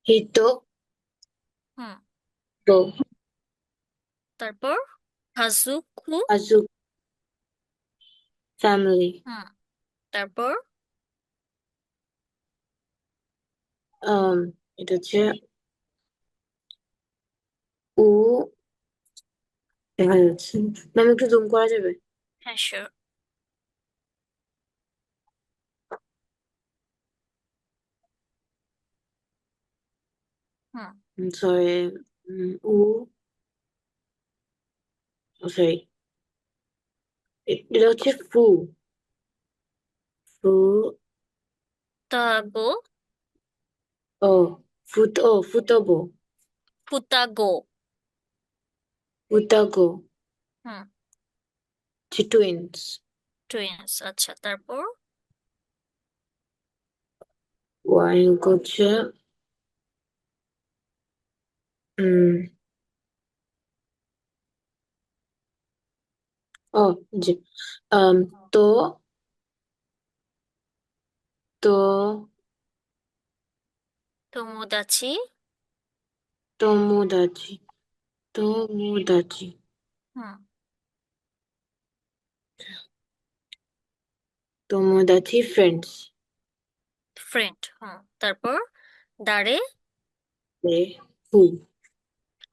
হিতো হুম। তো তারপর হাজুকু। আজু ফ্যামিলি হুম। তারপর um এটা হচ্ছে উ দেখা যাচ্ছে ম্যাম একটু জুম করা যাবে হ্যাঁ, sure. হুম। সরি উ সরি এটা হচ্ছে ফু ফু তাগো। ও ফুতবো ফুতাগো। ফুতাগো হুম। টুইন্স টুইন্স, আচ্ছা, তারপর ওয়াই হচ্ছে উম ও জি um তো তো তোমোদাচি। তোমোদাচি তোমোদাচি হুম। তোমোদাচি ফ্রেন্ডস ফ্রেন্ড। হুম। তারপর দারে। এ হু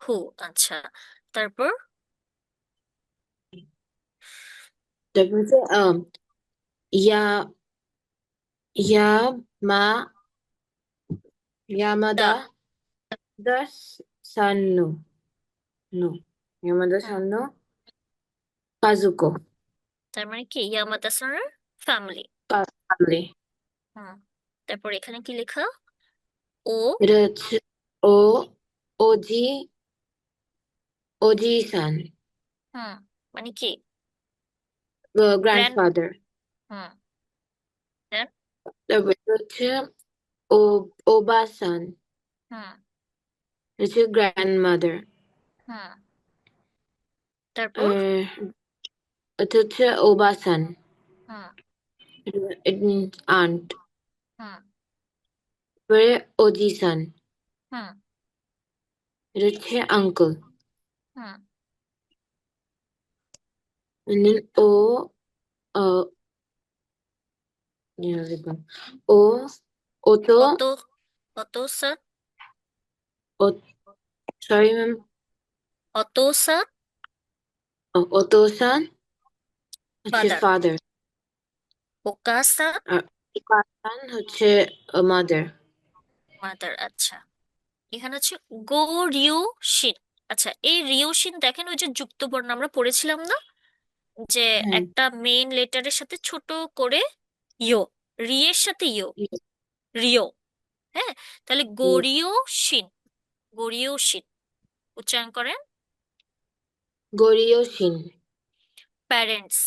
হু। আচ্ছা, তারপর তারপর হচ্ছে ইয়া ইয়া মা দা। ইয়ামাদা দা সান্নো নো ইয়ামাদা হুম। সান্নো কাজুকো তার মানে কি ইয়ামাদা-সানের ফ্যামিলি। ফ্যামিলি হুম। তারপর এখানে কি লেখা? ও। এটা হচ্ছে ও ওজি ওজি সান হুম। মানে কি? গ্র্যান্ড। গ্র্যান্ডফাদার হুম। then? তারপর এটা হচ্ছে ও ওবা সান হুম। হচ্ছে গ্র্যান্ডমাদার হুম। তারপর এটা হচ্ছে ওবা সান হুম। ইট মিনস আন্ট হুম। তারপরে ওজি সান হুম। এটা হচ্ছে uncle hmm. and then uh yeah, লিখলাম। ও ও তো অত অত-সান। ও সরি ম্যাম অত-সান ও তো সান হচ্ছে ফাদার। ফাদার ওকা-সান আর সান হচ্ছে মাদার মাদার। আচ্ছা, এখানে হচ্ছে গো রিউ শিন। আচ্ছা, এই রিউশিন দেখেন, ওই যে যুক্ত বর্ণ আমরা পড়েছিলাম না, যে হ্যাঁ একটা মেইন লেটারের সাথে ছোট করে ইয়ো, রি এর সাথে ইয়ো, রিও। হ্যাঁ, তাহলে গরিও শিন। গরিও শিন উচ্চারণ করেন। গরিয়সিন প্যারেন্টস।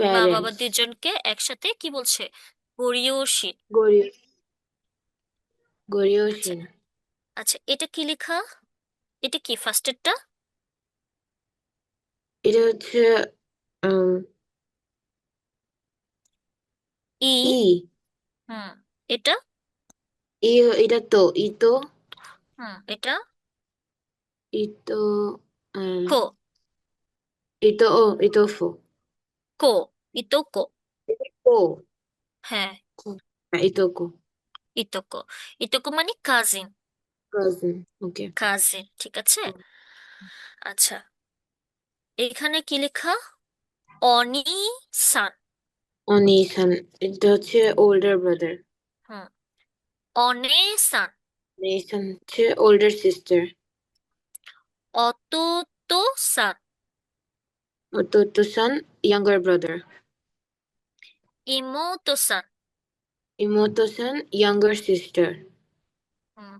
মা বাবা প্যারেন্টস দুজনকে একসাথে কি বলছে? গরিও শিন। গরি আচ্ছা। গরিয়সিন আচ্ছা, এটা কি লেখা? এটা কি ফার্স্টেরটা? এটা হচ্ছে উম, ই। ই হুম। এটা। ই এটা তো ই তো হুম। এটা ই তো উম, কো। ই তো ও ই তো ফো কো। ইতোকো। ও হ্যাঁ, হ্যাঁ ই তো কো ইতোকো। ইতোকো মানে কাজিন। কাজিন ওকে কাজিন, ঠিক আছে। আচ্ছা, এখানে কি লেখা? অনি সান। অনিশান এটা হচ্ছে ওল্ডার ব্রাদার হুম। অনে সান। নেশান হচ্ছে ওল্ডার সিস্টার অতোতো সান। অতোতো সান younger brother ইমোতো সান। ইমোতো সান younger sister হুম।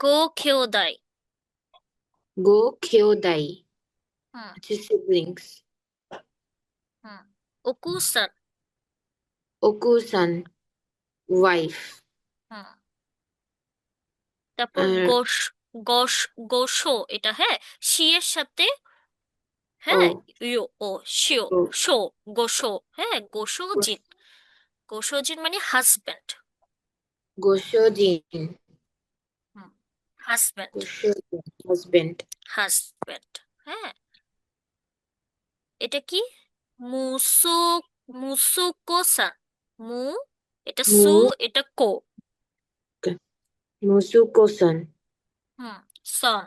গো খেওদাই। গো খেওদাই হুম। হচ্ছে siblings হুম। ওকু সান। ওকু সান ওয়াইফ হুম। তারপর আর গোশ। গোশ। গোশো, এটা হ্যাঁ, সি এর সাথে, ও হ্যাঁ, ইউ ও শিও। O show. গোশো। হ্যাঁ, গোশো জিন। গোশো জিন মানে হাজবেন্ড। গোসোজিন। হাজব্যান্ড। গোসোজিন হাজবেন্ড। হাজব্যান্ড। হ্যাঁ, এটা কি? মুসু, মুসুকো-সান। মু, এটা মু সু, এটা কো। মুসুকো-সান। হুম, সন।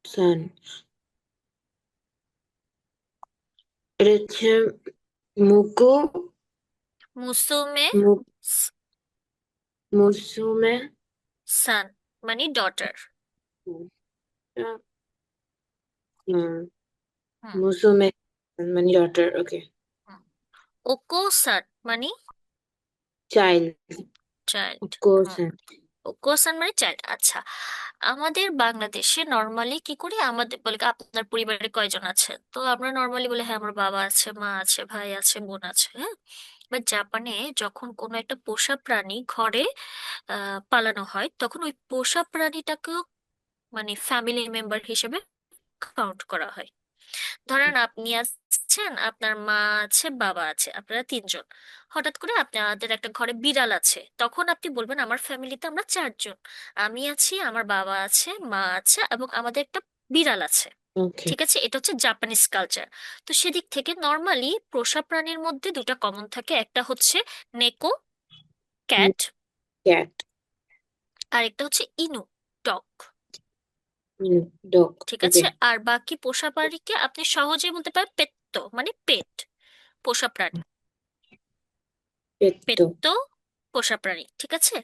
সান। এটা হচ্ছে মুকু। মুসুমে মু- মুসুমে। সান মানে ডটার। হুম মুসুমে মানে ডটার। ওকে। হুম। ওকো-সান মানে চাইল্ড। চাইল্ড। ওকো-সান। কোসান মানে চাইল্ড। আচ্ছা, আমাদের বাংলাদেশে নর্মালি কি করি, আমাদের বলে কি, আপনার পরিবারে কয়জন আছে, তো আমরা নর্মালি বলি হ্যাঁ আমার বাবা আছে, মা আছে, ভাই আছে, বোন আছে। হ্যাঁ, বাট জাপানে যখন কোনো একটা পোষা প্রাণী ঘরে পালানো হয়, তখন ওই পোষা প্রাণীটাকেও মানে ফ্যামিলি মেম্বার হিসেবে কাউন্ট করা হয়। ধরেন আপনি আছেন, আপনার মা আছে, বাবা আছে, আপনারা তিনজন। হঠাৎ করে আপনাদের একটা ঘরে বিড়াল আছে, তখন আপনি বলবেন আমার ফ্যামিলিতে আমরা চারজন। আমি আছি, আমার বাবা আছে, মা আছে, এবং আমাদের একটা বিড়াল আছে। ওকে। ঠিক আছে, এটা হচ্ছে জাপানিজ কালচার। তো সেদিক থেকে নর্মালি পোষা প্রাণীর মধ্যে দুটা কমন থাকে, একটা হচ্ছে নেকো, ক্যাট, ক্যাট। আর একটা হচ্ছে ইনু, ডগ। ডগ। ঠিক ওকে। আছে, আর বাকি পোষা প্রাণীকে আপনি সহজেই বলতে পারেন পেত্তো, মানে পেট, পোষা প্রাণী। পেত্তো। পেত্তো, পোষা প্রাণী। ঠিক আছে।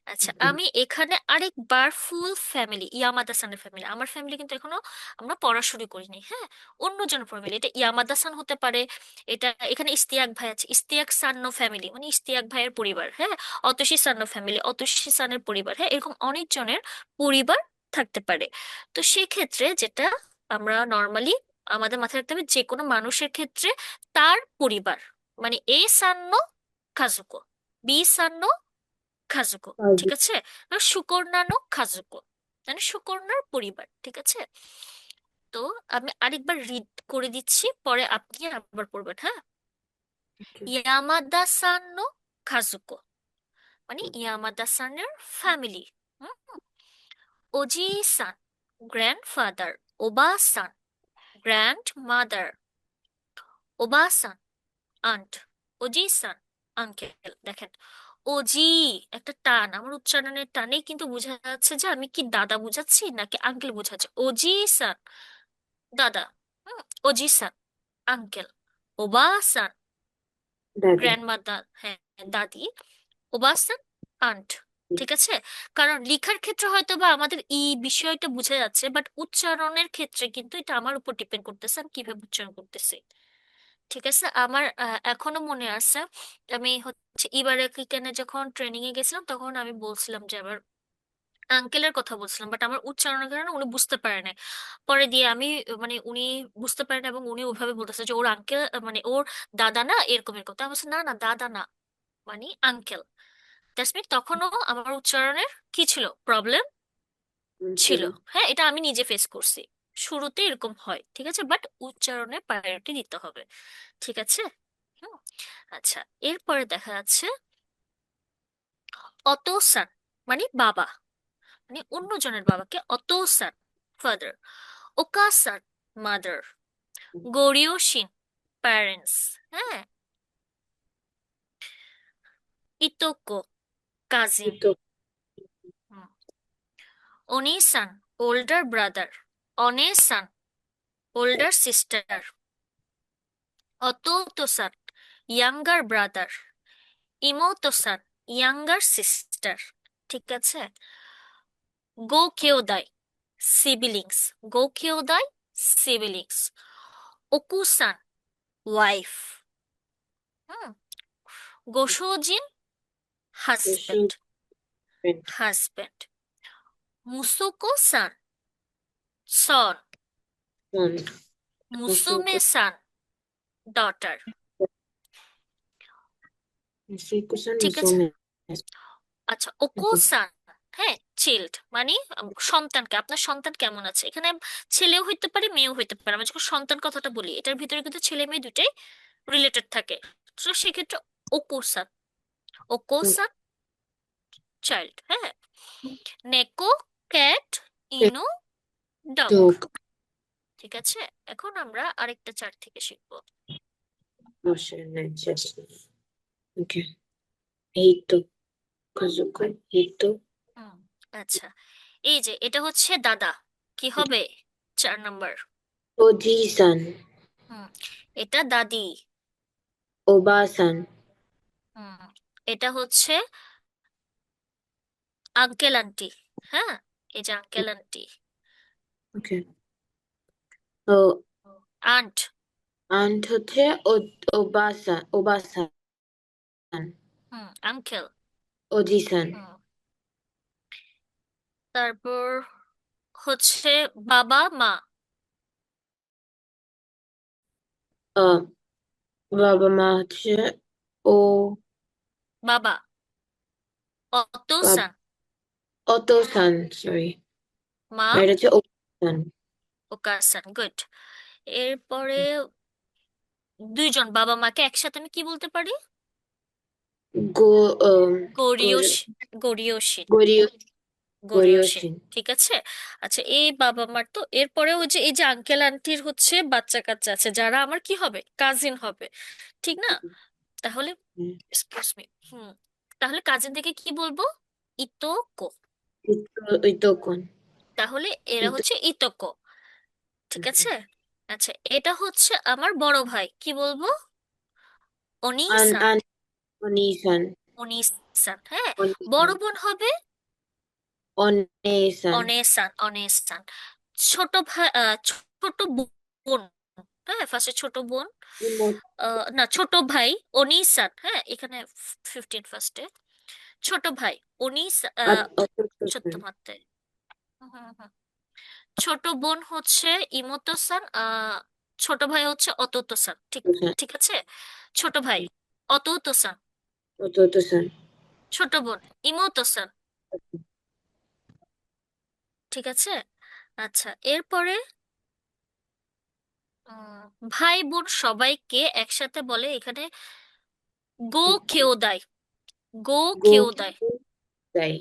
আচ্ছা, আমি এখানে আরেকবার ফুল ফ্যামিলি, ইয়ামাদা সানের ফ্যামিলি, আমার ফ্যামিলি কিন্তু এখনো আমরা পড়াশুনো করিনি। হ্যাঁ, অন্যজন ফ্যামিলি, এটা ইয়ামাদা সান হতে পারে। এটা এখানে ইস্তিয়াক ভাই আছে, ইস্তিয়াক সান্ন ফ্যামিলি মানে ইস্তিয়াক ভাইয়ের পরিবার। হ্যাঁ, অতসী সান্ন ফ্যামিলি, অতসী সানের পরিবার। হ্যাঁ, এরকম অনেকজনের পরিবার থাকতে পারে। তো সেক্ষেত্রে যেটা আমরা নর্মালি আমাদের মাথায় রাখতে হবে, যে কোনো মানুষের ক্ষেত্রে তার পরিবার মানে এ সান্ন কাজুকো, বি সান্ন খাজুকো। ঠিক আছে, আর সুকর্ণানো খাজুকো মানে সুকর্ণার পরিবার। ঠিক আছে, তো আমি আরেকবার রিড করে দিচ্ছি, পরে আপনি আবার পড়বেন। হ্যাঁ, ইয়ামাদা সানো খাজুকো মানে ইয়ামাদা সানের ফ্যামিলি। ওজি সান, গ্র্যান্ডফাদার। ওবা সান, গ্র্যান্ড মাদার। ওবা সান, আন্ট। ওজি সান, আঙ্কেল। দেখেন, ওজি একটা টান, আমার উচ্চারণের টানেই কিন্তু বোঝা যাচ্ছে যে আমি কি দাদা বুঝাচ্ছি নাকি আঙ্কেল বোঝাচ্ছি। ওজি সান, দাদা। ওজি সান, আঙ্কেল। ওবা সান, দাদি। গ্র্যান্ডমাদার, হ্যাঁ দাদি। ওবা সান, আন্ট। ঠিক আছে, কারণ লেখার ক্ষেত্রে হয়তো বা আমাদের এই বিষয়টা বোঝা যাচ্ছে, বাট উচ্চারণের ক্ষেত্রে কিন্তু এটা আমার উপর ডিপেন্ড করতেছে আমি কিভাবে উচ্চারণ করতেছি। ঠিক আছে, আমার এখনো মনে আছে, আমি হচ্ছে এবারে কিকেনে যখন ট্রেনিং এ গেছিলাম, তখন আমি বলছিলাম যে আমার আঙ্কেলের কথা বলছিলাম, বাট আমার উচ্চারণের কারণে উনি বুঝতে পারে নাই। পরে দিয়ে আমি মানে উনি বুঝতে পারেন এবং উনি ওইভাবে বলতেছে যে ওর আঙ্কেল মানে ওর দাদা না, এরকম এরকম। তো আমি বলছি, না না দাদা না, মানে আঙ্কেল। দ্যাটস মিন তখনও আমার উচ্চারণের কি ছিল, প্রবলেম ছিল। আঙ্কেল। হ্যাঁ, এটা আমি নিজে ফেস করছি। শুরুতে এরকম হয়, ঠিক আছে, বাট উচ্চারণে প্রায়োরিটি দিতে হবে। ঠিক আছে। হুম। আচ্ছা, এরপরে দেখা যাচ্ছে অতোসান মানে বাবা, মানে অন্যজনের বাবাকে অতোসান, ফাদার। ওকাসান, মাদার। গোরিওশিন, প্যারেন্টস। হ্যাঁ, ইতোকো, কাজিন। তো অনিসান, ওল্ডার ব্রাদার। অনেসান, ওল্ডার সিস্টার। অতোতোসান, ইয়াঙ্গার ব্রাদার। ইমোতোসান, ইয়াঙ্গার সিস্টার। ঠিক আছে। গো কেওদাই, সিবিলিংস। গো কেওদাই, সিবিলিংস। ওকুসান, ওয়াইফ। হুম। গোশোজিন, হাজবেন্ড। রেস্টুরেন্ট। হাজবেন্ড। মুসোকো সান, সন। সান। মুসুমে মুসুকো। সান, ডটার। মুসুকো সান ঠিক আছে। মুসুমে। আচ্ছা, ওকো সান, হ্যাঁ চিল্ড মানে সন্তানকে, আপনার সন্তান কেমন আছে, এখানে ছেলেও হইতে পারে মেয়েও হইতে পারে। আমরা যখন সন্তান কথাটা বলি, এটার ভিতরে কিন্তু ছেলে মেয়ে দুটাই রিলেটেড থাকে। তো সেক্ষেত্রে ওকো সান, ওকো সান, চাইল্ড, হ্যাঁ। নেকো ক্যাট, ইনু ডগ। dog. ঠিক আছে, এখন আমরা আরেকটা চার্ট থেকে শিখবো। Just okay. Hito. Kazuko. Hito. হুম, আচ্ছা, এই যে এটা হচ্ছে দাদা, কি হবে 4 নাম্বার? Oji-san. হুম, এটা দাদি। Oba-san. হুম, এটা হচ্ছে আঙ্কেল আন্টি, হ্যাঁ, এই যে আঙ্কেল আন্টি। Okay. তো আন্ট। aunt হচ্ছে Oba-san. হুম, আঙ্কেল। Oji-san. হুম, তারপর হচ্ছে বাবা মা। আহ বাবা মা হচ্ছে ও বাবা বাব- অতো-সান। Otto-san. Sorry. মা আর এটা হচ্ছে Oba-san. ওকার-সান, গুড। এরপরে দুইজন বাবা মাকে একসাথে আমি কি বলতে পারি? গো গরিয়সী। গরিয়সী। গরিয় গরিয়সী, গরিয়সিন। ঠিক আছে। আচ্ছা, এই বাবা মার তো এরপরে ওই যে এই যে আঙ্কেল আন্টির হচ্ছে বাচ্চা কাচ্চা আছে, যারা আমার কি হবে, কাজিন হবে, ঠিক না? তাহলে এক্সকিউজ মি, তাহলে কাজিন থেকে কি বলবো? ইতোকো। ইতোকন। তাহলে এরা ইতো হচ্ছে ইতোকো, ঠিক আছে। আচ্ছা, এটা হচ্ছে আমার বড় ভাই, কি বলবো? আন অনিসান। আন অনিসান। অনিসান, হ্যাঁ। অনিসান। বড় বোন হবে অনেসান। অনেসান। অনেসান। ছোট ভাই ছোট বোন, হ্যাঁ, ফার্স্টে ছোট বোন, ইমোট না ছোট ভাই অনিসান, হ্যাঁ, এখানে 15 ফার্স্টে। ছোট ভাই অনিস, সত্য অতোসান। মাত্রায়। হুম, হুম। ছোট বোন হচ্ছে ইমোতো-সান, ছোট ভাই হচ্ছে অতোতো-সান, ঠিক, ঠিক আছে। ছোট ভাই অতোতো-সান, অতোসান। ছোট বোন ইমোতো-সান, ঠিক আছে। আচ্ছা, এরপরে উম, ভাই বোন সবাইকে একসাথে বলে এখানে গো খেওদাই। গো গো খেওদাই। দাই।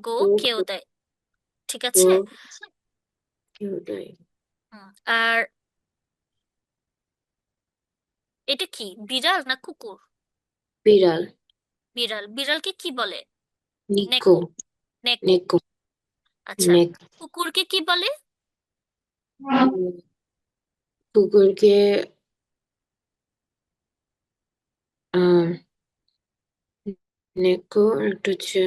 গো গো খেওদাই, ঠিক গো আছে। দাই। আর এটা কি, বিড়াল না কুকুর? বিড়াল। বিড়াল, বিড়ালকে কি বলে? নিকো। নেকো। নেকো, নেকো। আচ্ছা। নেক। কুকুরকে কি বলে? কুকুরকে আহ নেকো একটা হচ্ছে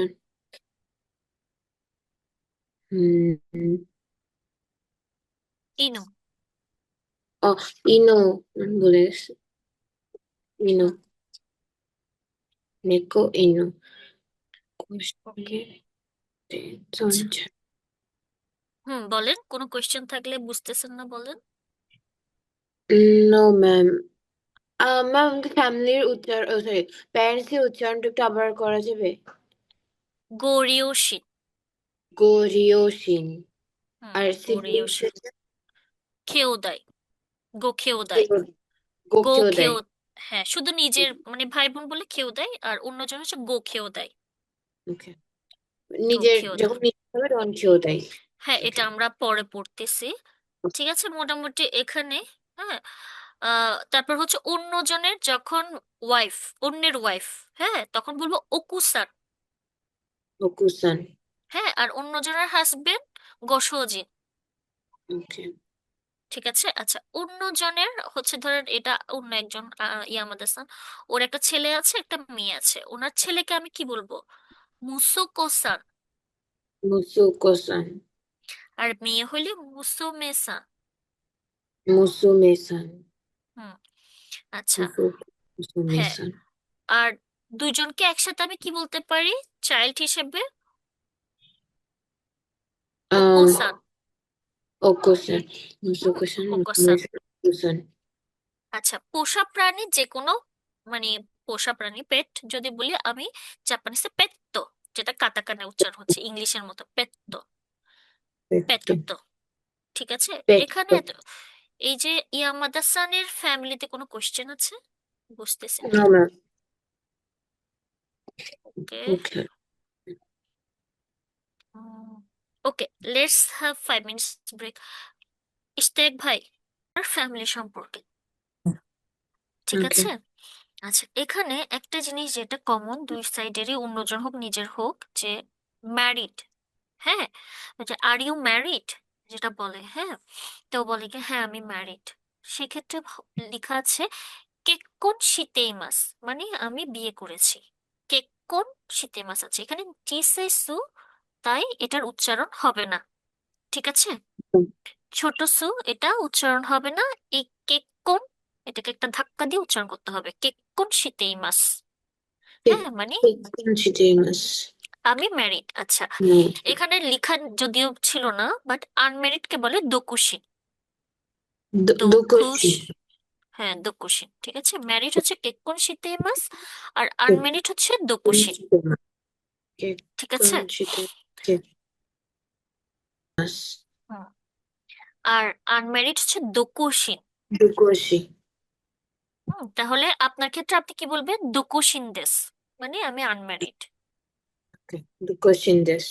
হুম ইনু। ও ইনো বলে গেছে। ইনো। হুম, নেকো ইনো। ওকে, আচ্ছা। সঞ্চয়। বলেন, কোনো কোয়েশ্চেন থাকলে, বুঝতেছেন না বলেন। No ma'am. ম্যাম আমাদের ফ্যামিলির উচ্চারণ সরি প্যারেন্টস এর উচ্চারণটা একটু আবার করা যাবে? গরিয়সী। গোরিওশিন। আর সিবলিংস গরিয়সী। খেওদাই। গো খেওদাই। গো গোকেও দেয়। খেও, হ্যাঁ, শুধু নিজের মানে ভাই বোন বলে খেওদাই, আর অন্যজন হচ্ছে গো খেওদাই। ওকে। গো নিজের খেওদাই, যখন নিজে হবে তখন কেউ দেয়। হ্যাঁ, এটা ওকে। আমরা পরে পড়তেছি। ঠিক আছে, মোটামুটি এখানে, হ্যাঁ। তারপর হচ্ছে অন্যজনের যখন ওয়াইফ, অন্যের ওয়াইফ, হ্যাঁ, তখন বলবো ওকুসান। ওকুসান। হ্যাঁ, আর অন্যজনের হাজবেন্ড গোসোজিন, ওকে। ঠিক আছে। আচ্ছা, অন্যজনের হচ্ছে ধরেন এটা অন্য একজন ইয়ামাদা-সান, ওর একটা ছেলে আছে, একটা মেয়ে আছে, ওনার ছেলেকে আমি কি বলবো? মুসোকো-সান। মুসুকো-সান। আর মেয়ে হইলে মুসোমে-সান। মুসুমে-সান। হুম, আচ্ছা, মুসুকো হ্যাঁ। মুসুমে-সান। আর দুইজনকে একসাথে আমি কি বলতে পারি চাইল্ড হিসেবে? আহ ওকোসান। ওকুসান। মুসুকো-সান ওকোসান। মুসুমে-সান ওকুসান। আচ্ছা, পোষা প্রাণী যে কোনো, মানে পোষা প্রাণী পেট যদি বলি আমি, জাপানিসে পেত্তো, যেটা কাতাকানা উচ্চারণ হচ্ছে ইংলিশের মতো, পেত্তো। পেট্টো। পেত্তো, ঠিক আছে। এখানে পেট্টো। এই যে ইয়ামাদা সানের ফ্যামিলিতে কোনো কোশ্চেন আছে? বুঝতেছি না। No ma'am. Okay, okay. Okay, let's have 5 minutes break. Ishtek ভাই, আর ফ্যামিলি সম্পর্কে, ঠিক ওকে। আছে? আচ্ছা, এখানে একটা জিনিস যেটা কমন দুই সাইডেরই, অন্যজন হোক নিজের হোক, যে ম্যারিড। হ্যাঁ, যে আর ইউ ম্যারিড যেটা বলে, হ্যাঁ, তো বলে কি হ্যাঁ আমি ম্যারিড। সেক্ষেত্রে লেখা আছে কেক্কন শিতেইমাস, মানে আমি বিয়ে করেছি। কেক্কন শিতেইমাস আছে এখানে, জিসেসু, তাই এটার উচ্চারণ হবে না, ঠিক আছে? ছোট সু, এটা উচ্চারণ হবে না। এই কেক্কন, এটাকে একটা ধাক্কা দিয়ে উচ্চারণ করতে হবে, কেক্কন শিতেইমাস। হ্যাঁ, মানে কেকন আমি ম্যারিড। আচ্ছা, এখানে লেখা যদিও ছিল না, বাট আনম্যারিড কে বলে দোকুশিন। দোকুশ, দোকোশি। হ্যাঁ দোকুশিন, ঠিক আছে। ম্যারিড হচ্ছে কেক্কন শিতেইমাস, আর আনম্যারিড হচ্ছে দোকুশিন, ঠিক আছে? কেকন হুম। আর আনম্যারিড হচ্ছে দোকুশিন। দোকোশি। তাহলে আপনার ক্ষেত্রে আপনি কি বলবেন? দোকুশিন দেস, মানে আমি আনম্যারিড। দোকোশিন দেশ।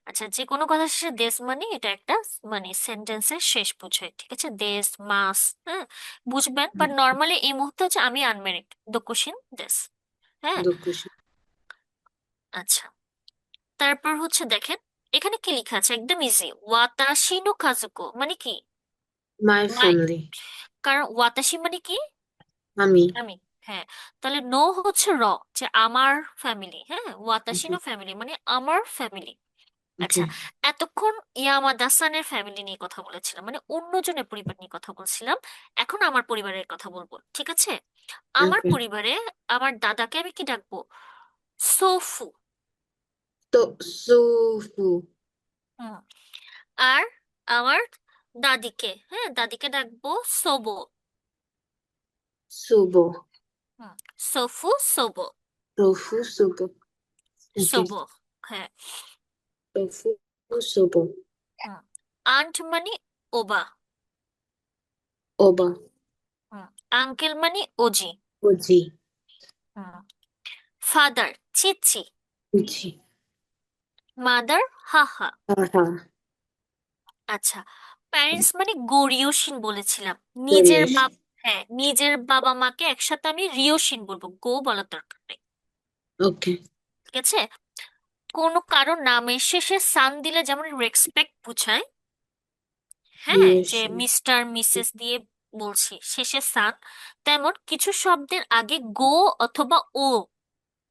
আচ্ছা, যে কোনো কথা শেষে দেশ মানে এটা একটা মানে সেন্টেন্সের শেষ বোঝায়, ঠিক আছে? দেশ, মাস, হ্যাঁ, বুঝবেন। বাট নর্মালি এই মুহূর্তে হচ্ছে আমি আনমেরিড, দোকুশিন দেশ। হ্যাঁ, দোকোশি। আচ্ছা। তারপর হচ্ছে দেখেন, এখানে কি লেখা আছে, একদম ইজি। ওয়াতাশি নো কাজুকো মানে কি? মাই মাই, ফ্যামিলি। কারণ ওয়াতাশি মানে কি? আমি। আমি। হ্যাঁ, তাহলে নো হচ্ছে র, যে আমার ফ্যামিলি। হ্যাঁ, ওয়াতাশি ওকে। নো ফ্যামিলি মানে আমার ফ্যামিলি। ওকে। আচ্ছা, এতক্ষণ ইয়ামাদা সানের ফ্যামিলি নিয়ে কথা বলেছিলাম, মানে অন্যজনের পরিবার নিয়ে কথা বলছিলাম। এখন আমার পরিবারের কথা বলবো, ঠিক আছে? আমার ওকে। পরিবারে আমার দাদাকে আমি কি ডাকবো? সোফু। তো সুফু। হুম। আর আমার দাদিকে, হ্যাঁ দাদিকে ডাকবো সোবো। সুবো। হুম, সোফু, সোবো। তোফু সুবো। ওকে। সোবো, হ্যাঁ। তোফু সুবো। হুম। আন্ট মানে ওবা। ওবা। হুম। আঙ্কেল মানে ওজি। ওজি। হুম। ফাদার চিচি। বুঝি। মাদার হাহা। হাহা। আচ্ছা, প্যারেন্টস মানে গরিয়সীন বলেছিলাম। নিজের পরিবেশ। বাপ, হ্যাঁ নিজের বাবা মাকে একসাথে আমি রিয়সীন বলবো, গো বলার দরকার নেই, ওকে। ঠিক আছে? কোনো কারো নামের শেষে সান দিলে যেমন রেসপেক্ট বোঝায়, হ্যাঁ, যে রিয়েশন। মিস্টার মিসেস দিয়ে বলছি, শেষে সান, তেমন কিছু শব্দের আগে গো অথবা ও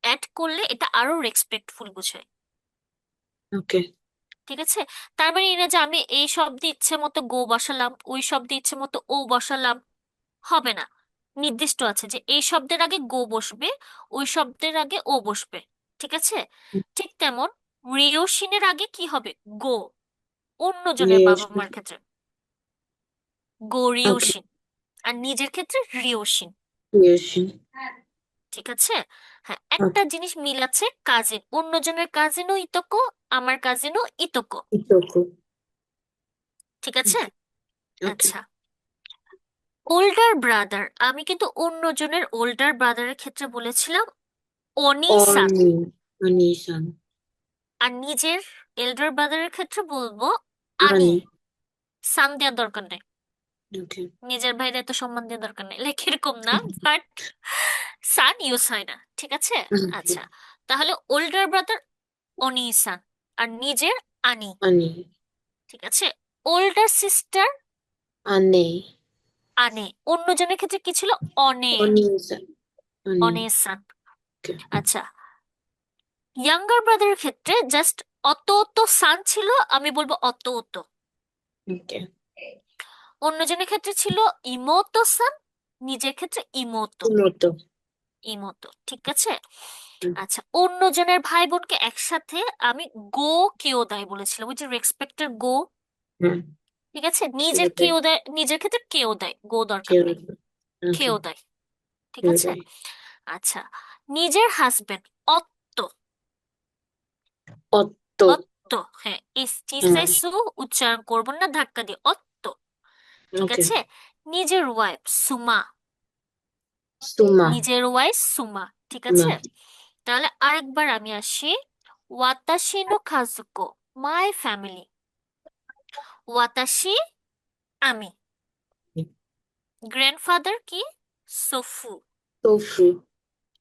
অ্যাড করলে এটা আরো রেসপেক্টফুল বোঝায়, ওকে। ঠিক আছে? তার মানে এই না যে আমি এই শব্দে ইচ্ছে মতো গো বসালাম, ওই শব্দে ইচ্ছে মতো ও বসালাম, হবে না। নির্দিষ্ট আছে যে এই শব্দের আগে গো বসবে, ওই শব্দের আগে ও বসবে, ঠিক আছে? ঠিক তেমন রিয়োশিনের আগে কি হবে? গো। অন্যজনের বাবা রিয়েশন। মার ক্ষেত্রে গো ওকে। রিয়োশিন, আর নিজের ক্ষেত্রে রিয়োশিন, রিয়েশন। ঠিক আছে? হ্যাঁ, একটা ওকে। জিনিস মিল আছে, কাজিন। অন্যজনের কাজিনও ইতোকো, আমার কাজিনও ইতোকো, ইতোকো। ঠিক আছে? ওকে। আচ্ছা, ওল্ডার ব্রাদার, আমি কিন্তু অন্যজনের ওল্ডার ব্রাদারের ক্ষেত্রে বলেছিলাম অনিসান। অনি। অনিশান। আর নিজের এল্ডার ব্রাদারের ক্ষেত্রে বলবো আনি। আনি। সান দেওয়ার দরকার নেই, ওকে। নিজের ভাইরা এত সম্মান দেওয়ার দরকার নেই, লাইক এরকম না, বাট সান ইউজ হয় না, ঠিক আছে? ওকে। আচ্ছা, তাহলে ওল্ডার ব্রাদার অনি সান, আর নিজের আনি, আনি। ঠিক আছে? ওল্ডার সিস্টার আনে। আনে, অন্যজনের ক্ষেত্রে কি ছিল? অনে, অনিশান। অনি। অনে সান। ওকে। আচ্ছা, ইয়াঙ্গার ব্রাদারের ক্ষেত্রে জাস্ট অত অত সান ছিল, আমি বলবো অত অত। ওকে। অন্যজনের ক্ষেত্রে ছিল ইমোতো সান, নিজের ক্ষেত্রে ইমোতো, ইমোতো। ইমোতো, ঠিক আছে? আচ্ছা, অন্যজনের ভাই বোনকে একসাথে আমি গো কেওদাই বলেছিলাম, ওই যে রেসপেক্টের গো, হ্যাঁ। ঠিক আছে? নিজের কেউদাই। কেওদাই, নিজের ক্ষেত্রে কেওদাই, গো দরকার নেই, কেউদাই। ওকে। কেওদাই, ঠিক আছে? কেউদাই। আচ্ছা, নিজের হাজবেন্ড অত্ত। অত্তো। অত্ত, হ্যাঁ, হ্যাঁ। ইস্টিসেসু উচ্চারণ করবো না ধাক্কা দিয়ে, অত্ত, ঠিক ওকে। আছে? নিজের ওয়াইফ সুমা, সুমা। নিজের ওয়াইফ সুমা, ঠিক মা। আছে? তাহলে আরেকবার আমি আসি, ওয়াতাশি নো কাজুকো, মাই ফ্যামিলি, ওয়াতাশি আমি, গ্র্যান্ডফাদার কি, সোফু, tofu,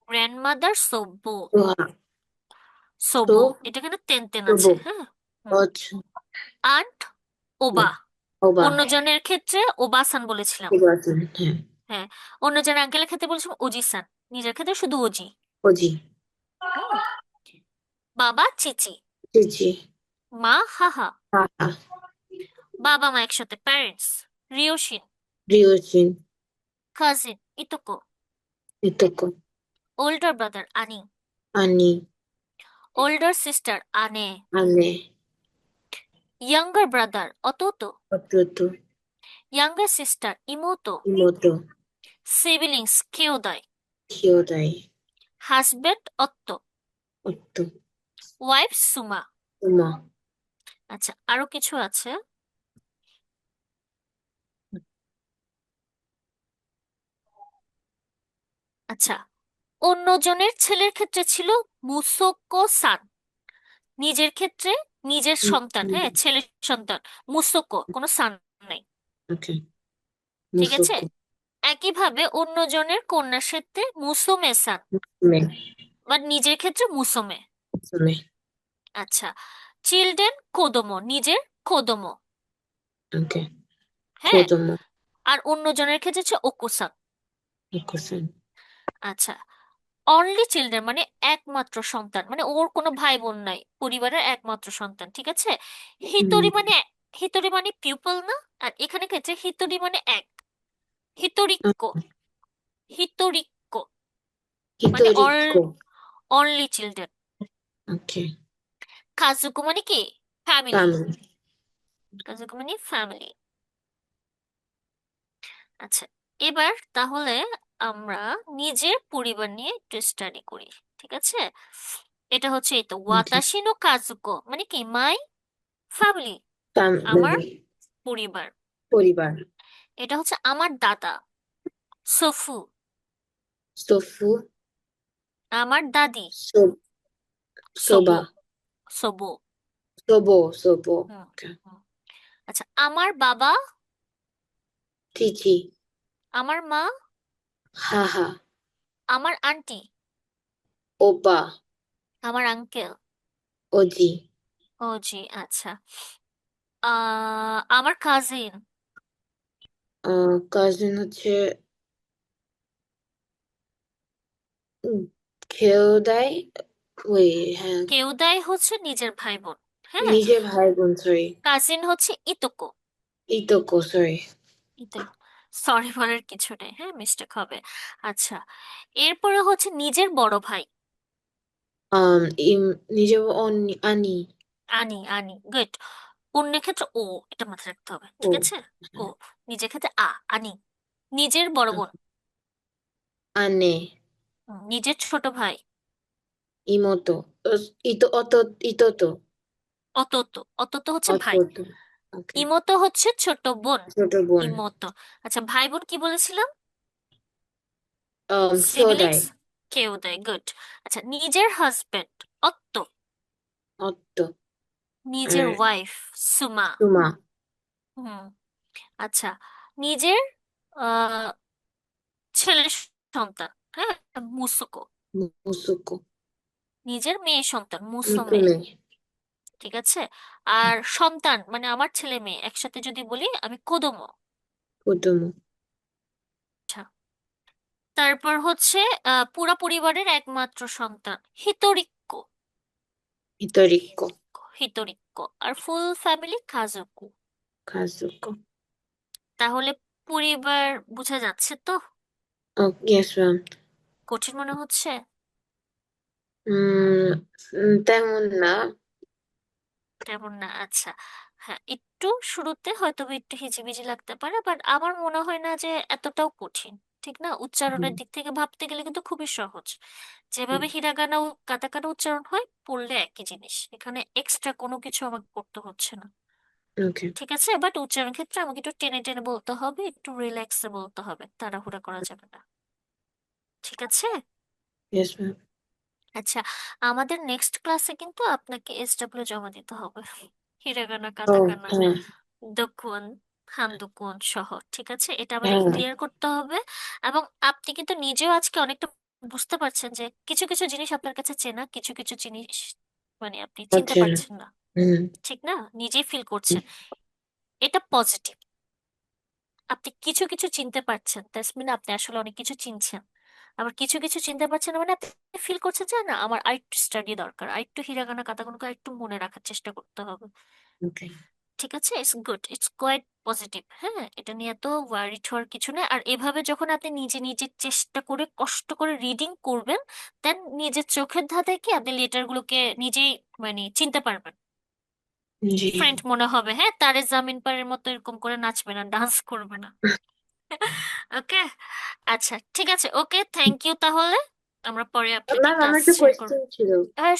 গ্র্যান্ডমাদার সোব্বো, soha, সোবো, so, এটা কিন্তু তেন তেন আছে, sobo, হ্যাঁ। হুম। och, আন্ট, ওবা, oba, অন্যজনের ক্ষেত্রে ওবাসান বলেছিলাম। obasan, হ্যাঁ, অন্যজনের আঙ্কেলের ক্ষেত্রে বলেছিলাম ওজিসান, নিজের ক্ষেত্রে শুধু ওজি। oji, হুম। বাবা চিচি, chichi, মা হাহা, haha, বাবা মা একসাথে প্যারেন্টস, রিয়োশিন, ryujin, কাজিন ইতোকো, itoko, ওল্ডার ব্রাদার আনি, ani, ওল্ডার সিস্টার আনে, ane, ইয়াঙ্গার ব্রাদার অতোতো, ototo, ইয়াঙ্গার সিস্টার ইমোতো, imoto, সিবলিংস কেওদাই, kyodai, হাজবেন্ড অত্তো, otto, ওয়াইফ সুমা। uma, আচ্ছা, আরো কিছু আছে। আচ্ছা, অন্যজনের ছেলের ক্ষেত্রে ছিল মুসোকো সান, নিজের ক্ষেত্রে নিজের সন্তান, হ্যাঁ, ছেলের সন্তান মুসোকো, কোনো সান নাই। okay, ঠিক আছে। musoko, একইভাবে অন্যজনের কন্যার ক্ষেত্রে মুসোমে সান, me, বাট নিজের ক্ষেত্রে মুসোমে। me, আচ্ছা, চিলড্রেন কোদোমো, নিজের কোদোমো, okay, হ্যাঁ। kodomo, আর অন্যজনের ক্ষেত্রে হচ্ছে ওকুসান। okusan, আচ্ছা, অনলি চিলড্রেন মানে একমাত্র সন্তান, মানে ওর কোনো ভাই বোন নাই, পরিবারের একমাত্র সন্তান, ঠিক আছে। হিতরি মানে, হিতরি মানে পিপল না, আর এখানে ক্ষেত্রে হিতরি মানে এক, হিতরিক্কো, হিতরিক্কো মানে hitoriko, অনলি চিলড্রেন। okay, কাজুকু মানে কি, ফ্যামিলি, family, কাজুকু মানে ফ্যামিলি। আচ্ছা, এবার তাহলে আমরা নিজের পরিবার নিয়ে একটু স্টাডি করি, ঠিক আছে। এটা হচ্ছে এই তো okay, ওয়াতাশি নো কাজুকো মানে কি, মাই ফ্যামিলি, আমার family, পরিবার। পরিবার, এটা হচ্ছে আমার দাদা, সফু, tofu, আমার দাদি, so, সবো, soba, সবো। sobo, হুম, okay, হুম। আচ্ছা, আমার বাবা, chichi, আমার মা, haha, আমার আন্টি, oba, আমার আঙ্কেল, oji, ও জি, আচ্ছা। আমার কাজিন, cousin হচ্ছে উম, খেয়োদাই, ওই, হ্যাঁ, কেউদাই হচ্ছে নিজের ভাই বোন, হ্যাঁ। নিজের ভাই বোন, সরি, কাজিন হচ্ছে ইতোকো, ইতোকো, সরি, ইতোকো, সরি বলার কিছু নেই, হ্যাঁ, মিস্টেক হবে। আচ্ছা, এরপরে হচ্ছে নিজের বড় ভাই, um, ইম, নিজের আনি, আনি, আনি, গুড। অন্যের ক্ষেত্রে ও, এটা মাথায় রাখতে হবে, ও, ঠিক আছে। ও, নিজের ক্ষেত্রে আনি, নিজের বড় বোন, আনে, নিজের ছোট ভাই, ইমোতো, অতো, ইতোতো, অতত, অতত হচ্ছে ভাই, অতোতো, ওকে, ইমতো হচ্ছে ছোট বোন, ছোট বোন, ইমতো। আচ্ছা, ভাই বোন কি বলেছিলাম, কিয়োদাই, সিবলিংস কেউ দেয়, গুড। আচ্ছা, নিজের হাজবেন্ড অত্ত, অত্তো, নিজের আর ওয়াইফ সুমা। তুমা, হুম। আচ্ছা, নিজের আহ ছেলে সন্তান, হ্যাঁ, মুসুকো, মুসুকো, নিজের মেয়ে সন্তান মুসোমে, মুকুমে, ঠিক আছে। আর সন্তান মানে আমার ছেলে মেয়ে একসাথে যদি বলি আমি কোদোমো। কুদুমো, আচ্ছা, তারপর হচ্ছে পুরা পরিবারের একমাত্র সন্তান হিতোরিক্কো, হিতরিকো, হিতোরিক্কো। আর ফুল ফ্যামিলি কাজুকু। কাজুকো, তাহলে পরিবার বোঝা যাচ্ছে তো, ইয়েস ম্যাম, কঠিন মনে হচ্ছে? উম, তেমন না, তেমন না, আচ্ছা। হ্যাঁ, একটু শুরুতে হয়তো বা একটু হিজিবিজি লাগতে পারে, বাট আমার মনে হয় না যে এতটাও কঠিন, ঠিক না। হুম, উচ্চারণের দিক থেকে ভাবতে গেলে কিন্তু খুবই সহজ, হুম, যেভাবে হিরাগানা ও কাতাকানা উচ্চারণ হয় পড়লে একই জিনিস, এখানে এক্সট্রা কোনো কিছু আমাকে করতে হচ্ছে না, ওকে, ঠিক আছে। বাট উচ্চারণ ক্ষেত্রে আমাকে একটু টেনে টেনে বলতে হবে, একটু রিল্যাক্সে বলতে হবে, তাড়াহুড়া করা যাবে না, ঠিক আছে। ইয়েস ম্যাম, আচ্ছা, আমাদের নেক্সট ক্লাসে কিন্তু আপনাকে এসডব্লিউ জমা দিতে হবে, হিরাগানা ও, কাতাকানা হ্যাঁ। দকুন হান্দুকুন সহ, ঠিক আছে? এটা আমাদের হ্যাঁ। ক্লিয়ার করতে হবে। এবং আপনি কিন্তু নিজেও আজকে অনেকটা বুঝতে পারছেন যে কিছু কিছু জিনিস আপনার কাছে চেনা, কিছু কিছু জিনিস মানে আপনি চিনতে হচ্ছে না। পারছেন না, হুম। ঠিক না? নিজেই ফিল করছেন, এটা পজিটিভ। আপনি কিছু কিছু চিনতে পারছেন, দ্যাটস মিন আপনি আসলে অনেক কিছু চিনছেন। আবার কিছু কিছু চিনতে পারছেন না, মানে আপনি ফিল করছেন যে না, আমার আরেকটু স্টাডি দরকার, আরেকটু হিরাগানা কাতাকুনকে আরেকটু মনে রাখার চেষ্টা করতে হবে। ওকে। ঠিক আছে, it's good, it's quite positive. হ্যাঁ, এটা নিয়ে তো ওয়ারিড হওয়ার কিছু নেই। আর এভাবে যখন আপনি নিজে নিজে চেষ্টা করে কষ্ট করে রিডিং করবেন, দেন নিজের চোখের ধাঁধে কি আপনি লেটারগুলোকে নিজেই মানে চিনতে পারবেন, জি। ফ্রেন্ড মনে হবে। হ্যাঁ, তারে জামিন পারের মতো এরকম করে নাচবে না, ডান্স করবে না। ওকে, আচ্ছা ঠিক আছে, ওকে, থ্যাংক ইউ। তাহলে আমরা পরে আপডেট ম্যাম, আমার ক্লাস একটা শেয়ার করবো। কোয়েশ্চেন ছিল। হ্যাঁ